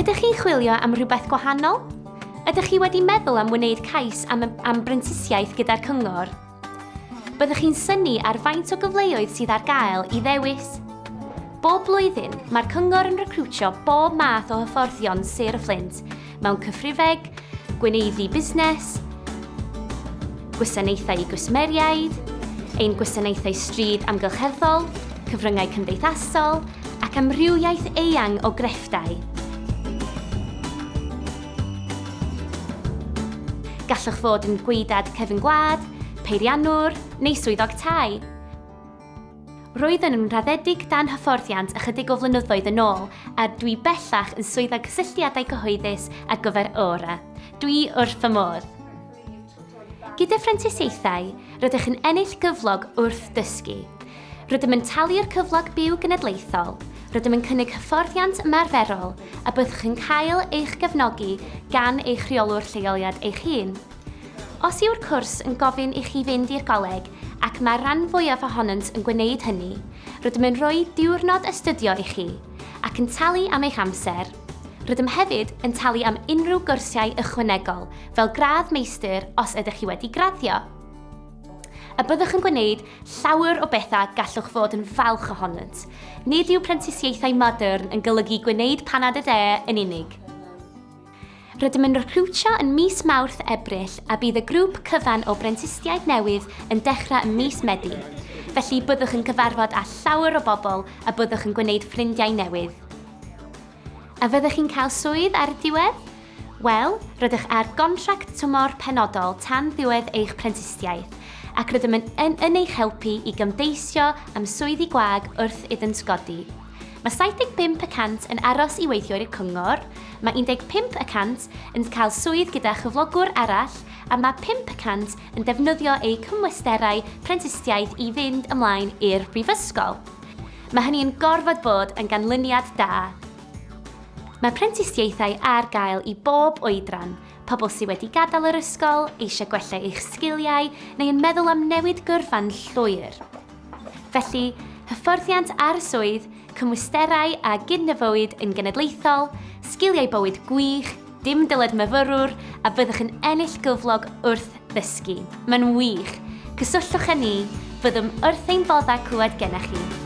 Ydych chi'n chwilio am rhywbeth gwahanol? Ydych chi wedi meddwl am wneud cais am Prentisiaeth gyda'r Cyngor? Byddwch chi'n synnu ar faint o gyfleoedd sydd ar gael I ddewis. Bob blwyddyn, mae'r Cyngor yn recrwtio bob math o hyfforddion sir y Fflint mewn cyfrifeg, gweneiddi busnes, gwasanaethau I gwsmeriaid, ein gwasanaethau stryd amgylcheddol, cyfryngau cymdeithasol ac amrywiaeth eang o grefftau. Gallwch fod yn gweidad cefn gwlad, peiriannwr neu swyddog tai. Roedden nhw'n raddedig dan hyfforddiant ychydig o flynyddoedd yn ôl, a dwi bellach yn swyddog cysylltiadau cyhoeddus ar gyfer ora. Dwi wrth fy modd. Gyda Prentisiaethau, rydych yn ennill gyflog wrth dysgu. Rydym yn talu'r cyflog byw genedlaethol, rydym yn cynnig hyfforddiant ymarferol a byddwch yn cael eich gefnogi gan eich rheolwr lleoliad eich hun. Os yw'r cwrs yn gofyn I chi fynd i'r goleg ac mae'r rhan fwyaf ohonynt yn gwneud hynny, rydym yn rhoi diwrnod astudio I chi ac yn talu am eich amser. Rydym hefyd yn talu am unrhyw gwrsiau ychwanegol fel gradd meistr os ydych chi wedi graddio. A byddwch yn gwneud llawer o bethau gallwch fod yn falch ohonynt. Nid yw Prentisiaethau modern yn golygu gwneud panad y de yn unig. Rydym yn recrwtio yn mis Mawrth Ebrill a bydd y grŵp cyfan o brentisiaid newydd yn dechrau yn mis Medi. Felly byddwch yn cyfarfod â llawer o bobl a byddwch yn gwneud ffrindiau newydd. A fyddwch chi'n cael swydd ar y diwedd? Wel, rydych ar gontract tymor penodol tan ddiwedd eich prentisiaeth ac rydym yn eich helpu I gymdeisio am swyddi gwag wrth iddynt godi. Mae 75% yn aros I weithio i'r Cyngor, mae 15% yn cael swydd gyda chyflogwr arall a mae 5% yn defnyddio eu cymwysterau prentisiaeth I fynd ymlaen i'r brifysgol. Mae hynny yn gorfod bod yn ganlyniad da. Mae prentisiaethau ar gael I bob oedran, pobl sydd wedi gadael yr ysgol, eisiau gwella eich sgiliau neu yn meddwl am newid gyrfan llwyr. Felly, hyfforddiant ar swydd, cymwysterau a gydnafywyd yn genedlaethol, sgiliau bywyd gwych, dim dyled myfyrwr a byddwch yn ennill gyflog wrth ddysgu. Mae'n wych. Cysylltwch â ni, byddwn wrth ein boddau clywed gennych chi.